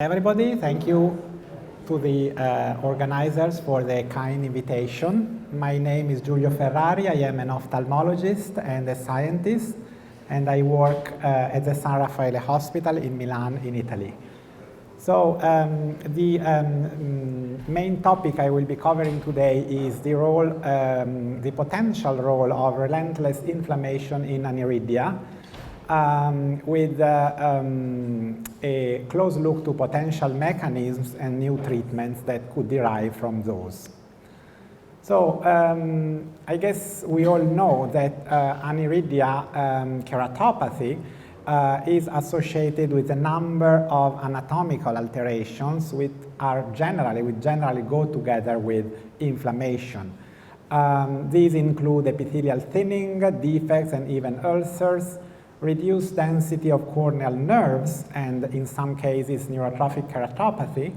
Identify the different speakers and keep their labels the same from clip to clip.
Speaker 1: Everybody, thank you to the organizers for the kind invitation. My name is Giulio Ferrari. I am an ophthalmologist and a scientist, and I work at the San Raffaele Hospital in Milan, in Italy. So the main topic I will be covering today is the role, the potential role of relentless inflammation in aniridia, with a close look to potential mechanisms and new treatments that could derive from those. So I guess we all know that aniridia keratopathy is associated with a number of anatomical alterations which generally go together with inflammation. These include epithelial thinning, defects, and even ulcers, reduced density of corneal nerves, and in some cases neurotrophic keratopathy,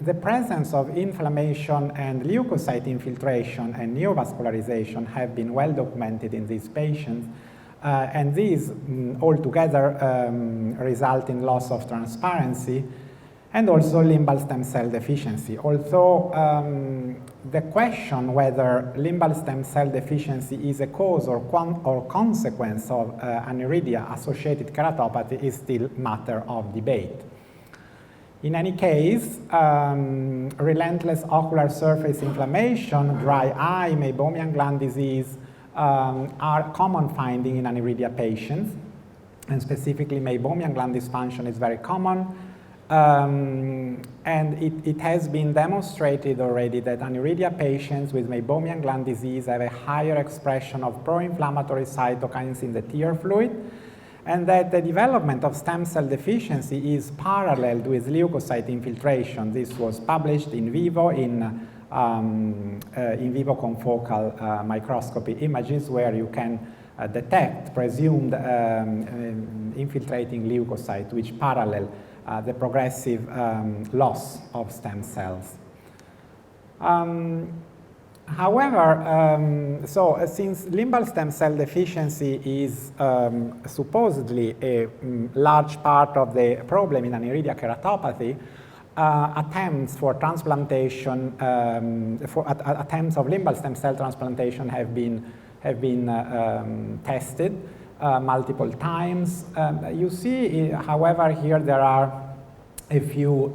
Speaker 1: the presence of inflammation and leukocyte infiltration and neovascularization have been well documented in these patients, and these altogether result in loss of transparency and also limbal stem cell deficiency. Although the question whether limbal stem cell deficiency is a cause or consequence of aniridia-associated keratopathy is still matter of debate. In any case, relentless ocular surface inflammation, dry eye, meibomian gland disease are common finding in aniridia patients, and specifically meibomian gland dysfunction is very common. And it has been demonstrated already that aniridia patients with meibomian gland disease have a higher expression of pro-inflammatory cytokines in the tear fluid, and that the development of stem cell deficiency is paralleled with leukocyte infiltration. This was published in vivo in vivo confocal microscopy images where you can detect presumed infiltrating leukocyte which parallel the progressive loss of stem cells. However, since limbal stem cell deficiency is supposedly a large part of the problem in aniridia keratopathy, attempts for transplantation, attempts of limbal stem cell transplantation have been tested multiple times. You see, however, here there are a few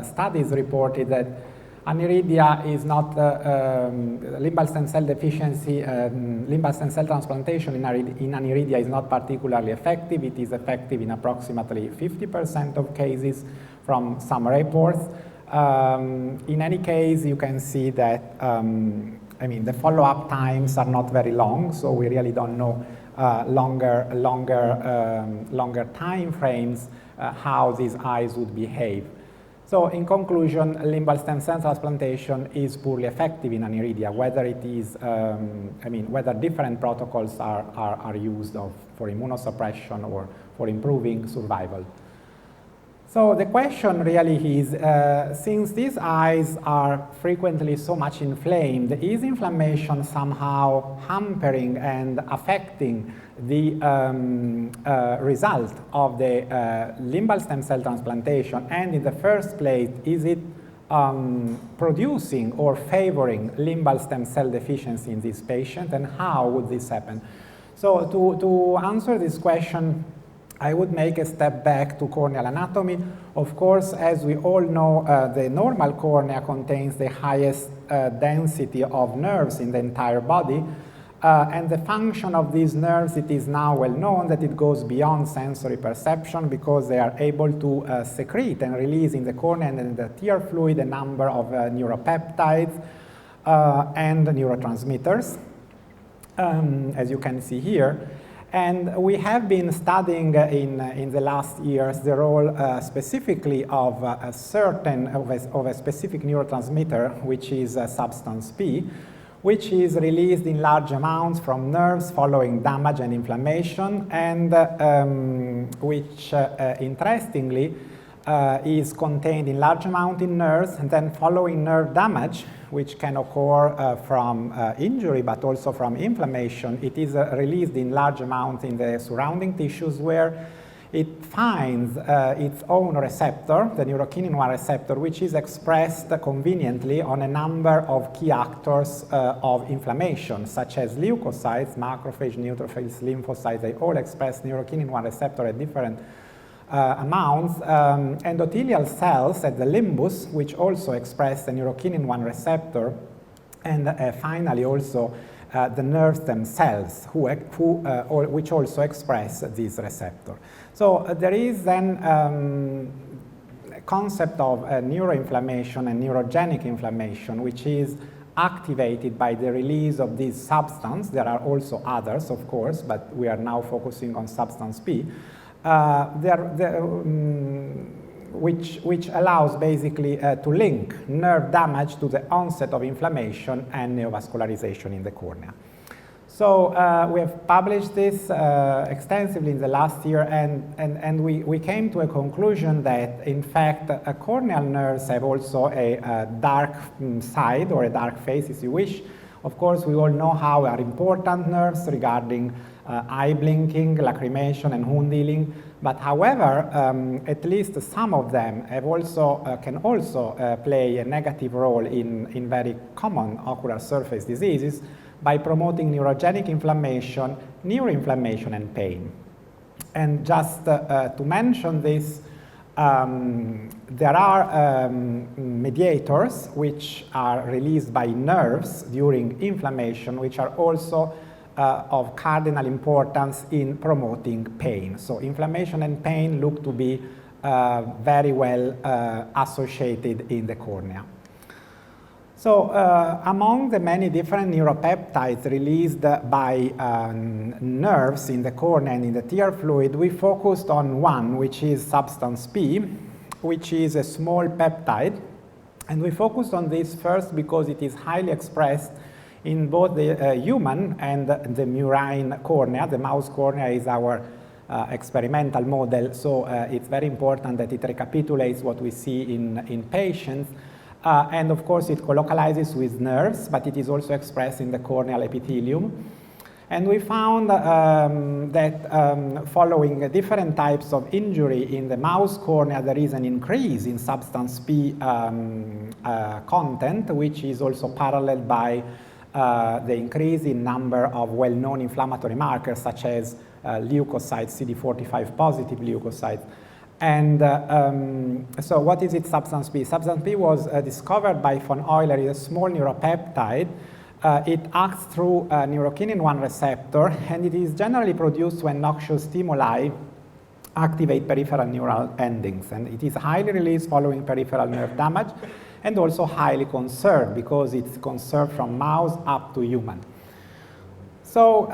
Speaker 1: studies reported that aniridia is not limbal stem cell deficiency, limbal stem cell transplantation in aniridia is not particularly effective. It is effective in approximately 50% of cases from some reports. In any case, you can see that the follow-up times are not very long, so we really don't know longer time frames how these eyes would behave. So in conclusion, limbal stem cell transplantation is poorly effective in aniridia, whether it is, whether different protocols are used for immunosuppression or for improving survival. So the question really is, since these eyes are frequently so much inflamed, is inflammation somehow hampering and affecting the result of the limbal stem cell transplantation? And in the first place, is it producing or favoring limbal stem cell deficiency in this patient, and how would this happen? So to answer this question, I would make a step back to corneal anatomy. Of course, as we all know, the normal cornea contains the highest density of nerves in the entire body. And the function of these nerves, it is now well known that it goes beyond sensory perception because they are able to secrete and release in the cornea and in the tear fluid a number of neuropeptides and neurotransmitters, as you can see here. And we have been studying in the last years the role specifically of a specific neurotransmitter, which is substance P, which is released in large amounts from nerves following damage and inflammation, and which interestingly is contained in large amount in nerves, and then following nerve damage, which can occur from injury but also from inflammation, it is released in large amounts in the surrounding tissues where it finds its own receptor, the neurokinin-1 receptor, which is expressed conveniently on a number of key actors of inflammation, such as leukocytes, macrophage, neutrophils, lymphocytes. They all express neurokinin-1 receptor at different amounts. Endothelial cells at the limbus, which also express the neurokinin-1 receptor, and finally also the nerves themselves, which also express this receptor. So there is then a concept of neuroinflammation and neurogenic inflammation, which is activated by the release of this substance. There are also others, of course, but we are now focusing on substance P, which allows basically to link nerve damage to the onset of inflammation and neovascularization in the cornea. So we have published this extensively in the last year, and we came to a conclusion that, in fact, corneal nerves have also a dark side, or a dark face, if you wish. Of course, we all know how are important nerves regarding eye blinking, lacrimation, and wound healing. But however, at least some of them have also, can also play a negative role in very common ocular surface diseases by promoting neurogenic inflammation, neuroinflammation, and pain. And just to mention this, there are mediators which are released by nerves during inflammation, which are also of cardinal importance in promoting pain. So inflammation and pain look to be very well associated in the cornea. So among the many different neuropeptides released by nerves in the cornea and in the tear fluid, we focused on one, which is substance P, which is a small peptide. And we focused on this first because it is highly expressed in both the human and the murine cornea. The mouse cornea is our experimental model, so it's very important that it recapitulates what we see in patients. And of course, it colocalizes with nerves, but it is also expressed in the corneal epithelium. And we found that following different types of injury in the mouse cornea, there is an increase in substance P content, which is also paralleled by the increase in number of well-known inflammatory markers, such as leukocytes, CD45 positive leukocytes. And so what is it, substance P? Substance P was discovered by von Euler. It's a small neuropeptide. It acts through a neurokinin-1 receptor, and it is generally produced when noxious stimuli activate peripheral neural endings. And it is highly released following peripheral nerve damage, and also highly conserved because it's conserved from mouse up to human. So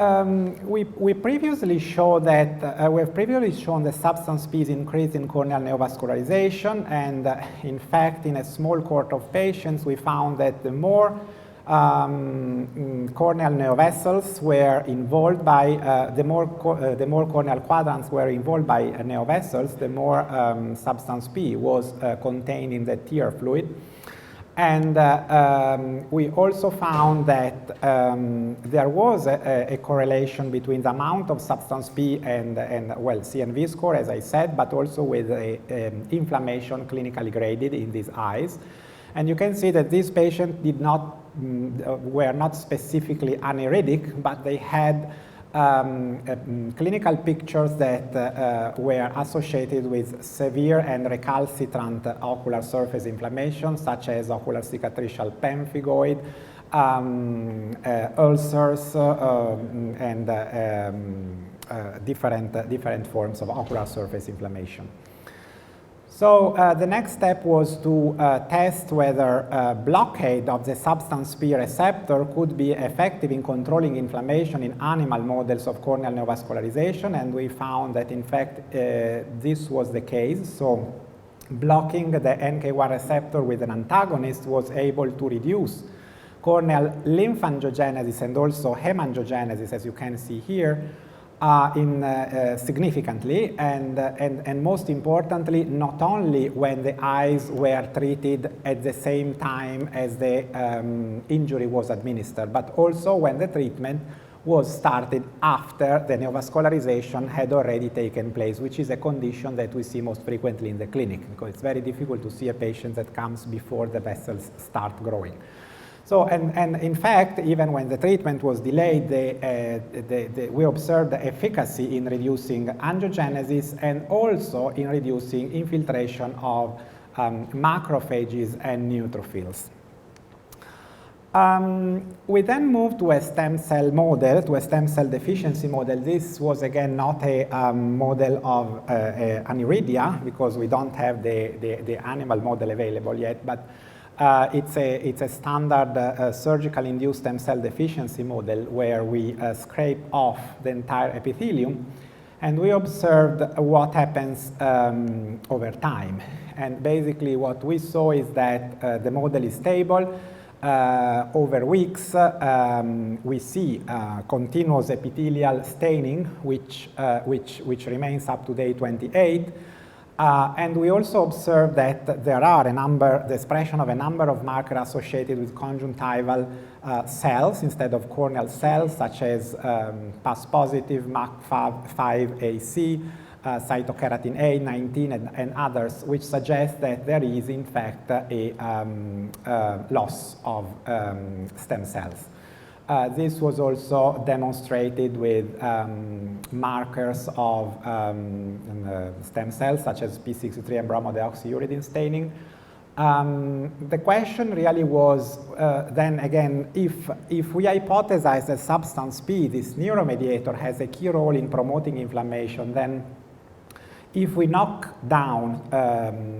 Speaker 1: we previously showed that we have previously shown the substance P is increased in corneal neovascularization, and in fact, in a small cohort of patients, we found that the more corneal neovessels were involved by, the more corneal quadrants were involved by neovessels, the more substance P was contained in the tear fluid. And we also found that there was a correlation between the amount of substance P and well, CNV score, as I said, but also with inflammation clinically graded in these eyes. And you can see that these patients were not specifically aniridic, but they had clinical pictures that were associated with severe and recalcitrant ocular surface inflammation, such as ocular cicatricial pemphigoid, ulcers, and different forms of ocular surface inflammation. So the next step was to test whether blockade of the substance P receptor could be effective in controlling inflammation in animal models of corneal neovascularization, and we found that in fact this was the case. So blocking the NK1 receptor with an antagonist was able to reduce corneal lymphangiogenesis and also hemangiogenesis, as you can see here, significantly, and most importantly, not only when the eyes were treated at the same time as the injury was administered, but also when the treatment was started after the neovascularization had already taken place, which is a condition that we see most frequently in the clinic, because it's very difficult to see a patient that comes before the vessels start growing. So, and in fact, even when the treatment was delayed, we observed the efficacy in reducing angiogenesis and also in reducing infiltration of macrophages and neutrophils. We then moved to a stem cell model, to a stem cell deficiency model. This was again not a model of Aniridia, because we don't have the animal model available yet, but it's a standard surgical induced stem cell deficiency model where we scrape off the entire epithelium, and we observed what happens over time. And basically what we saw is that the model is stable. Over weeks, we see continuous epithelial staining, which remains up to day 28. And we also observe that there are the expression of a number of markers associated with conjunctival cells instead of corneal cells, such as PAS-positive, MAC5AC, cytokeratin A, 19, and others, which suggest that there is, in fact, a loss of stem cells. This was also demonstrated with markers of stem cells, such as P63 and bromodeoxyuridine staining. The question really was, then again, if we hypothesize that substance P, this neuromediator, has a key role in promoting inflammation, then if we knock down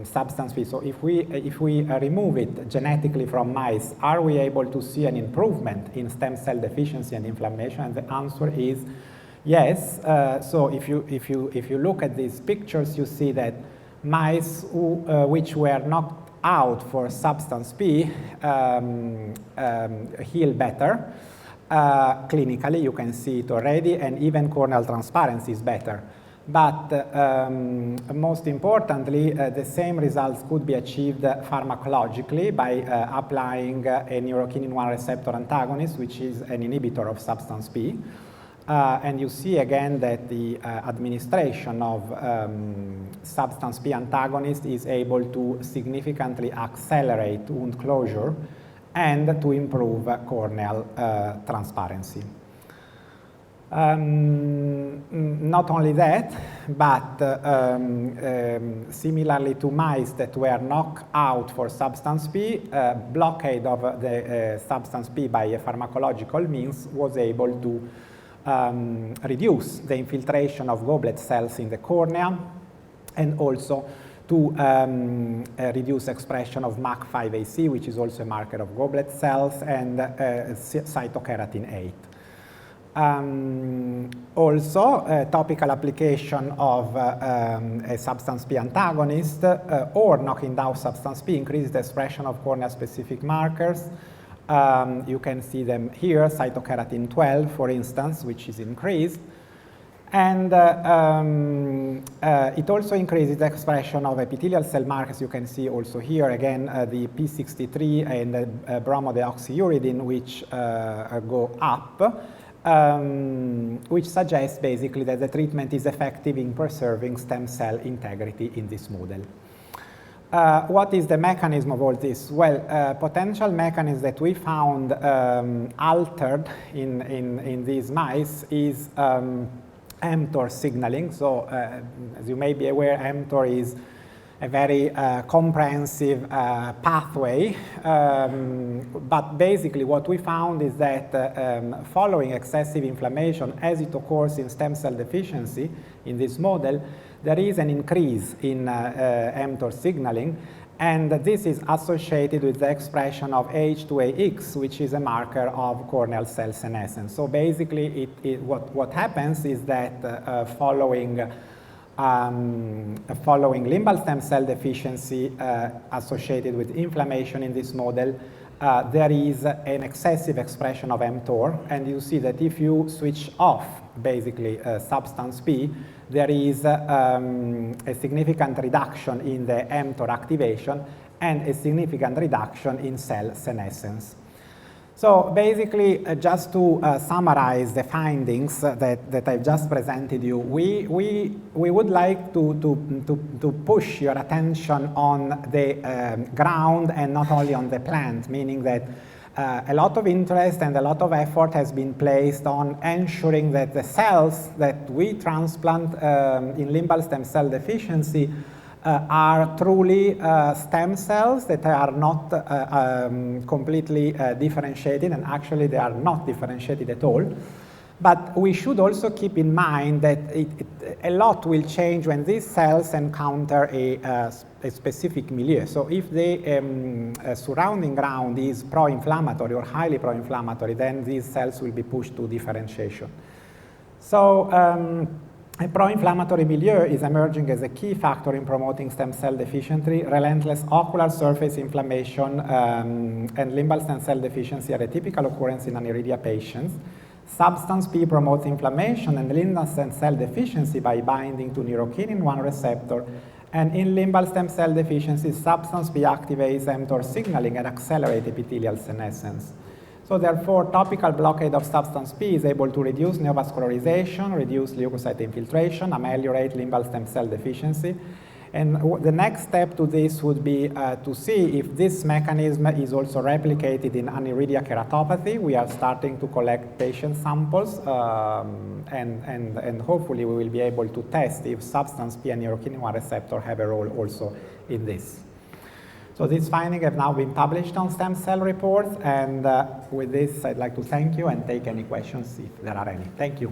Speaker 1: substance P, so if we remove it genetically from mice, are we able to see an improvement in stem cell deficiency and inflammation? And the answer is yes. So if you look at these pictures, you see that mice which were knocked out for substance P heal better. Clinically, you can see it already, and even corneal transparency is better. But most importantly, the same results could be achieved pharmacologically by applying a neurokinin-1 receptor antagonist, which is an inhibitor of substance P. And you see again that the administration of substance P antagonist is able to significantly accelerate wound closure and to improve corneal transparency. Not only that, but similarly to mice that were knocked out for substance P, blockade of the substance P by a pharmacological means was able to reduce the infiltration of goblet cells in the cornea, and also to reduce expression of MAC5AC, which is also a marker of goblet cells, and cytokeratin 8. Also, topical application of a substance P antagonist or knocking down substance P increases the expression of cornea-specific markers. You can see them here, cytokeratin 12, for instance, which is increased. And it also increases the expression of epithelial cell markers. You can see also here, again, the P63 and the bromodeoxyuridine, which go up. Which suggests basically that the treatment is effective in preserving stem cell integrity in this model. What is the mechanism of all this? Well, potential mechanism that we found altered in these mice is mTOR signaling. So, as you may be aware, mTOR is a very comprehensive pathway, but basically what we found is that following excessive inflammation, as it occurs in stem cell deficiency in this model, there is an increase in mTOR signaling, and this is associated with the expression of H2AX, which is a marker of corneal cell senescence. So basically what happens is that following limbal stem cell deficiency associated with inflammation in this model, there is an excessive expression of mTOR, and you see that if you switch off basically substance P, there is a significant reduction in the mTOR activation and a significant reduction in cell senescence. So basically, just to summarize the findings that I've just presented you, we would like to push your attention on the ground and not only on the plant, meaning that a lot of interest and a lot of effort has been placed on ensuring that the cells that we transplant in limbal stem cell deficiency are truly stem cells that are not completely differentiated, and actually they are not differentiated at all. But we should also keep in mind that a lot will change when these cells encounter a specific milieu. So if the surrounding ground is pro-inflammatory or highly pro-inflammatory, then these cells will be pushed to differentiation. So a pro-inflammatory milieu is emerging as a key factor in promoting stem cell deficiency. Relentless ocular surface inflammation and limbal stem cell deficiency are a typical occurrence in Aniridia patients. Substance P promotes inflammation and limbal stem cell deficiency by binding to neurokinin-1 receptor. And in limbal stem cell deficiency, substance P activates mTOR signaling and accelerates epithelial senescence. So therefore, topical blockade of substance P is able to reduce neovascularization, reduce leukocyte infiltration, ameliorate limbal stem cell deficiency. And the next step to this would be to see if this mechanism is also replicated in Aniridia keratopathy. We are starting to collect patient samples, and hopefully we will be able to test if substance P and neurokinin-1 receptor have a role also in this. So these findings have now been published on Stem Cell Reports, and with this I'd like to thank you and take any questions if there are any. Thank you.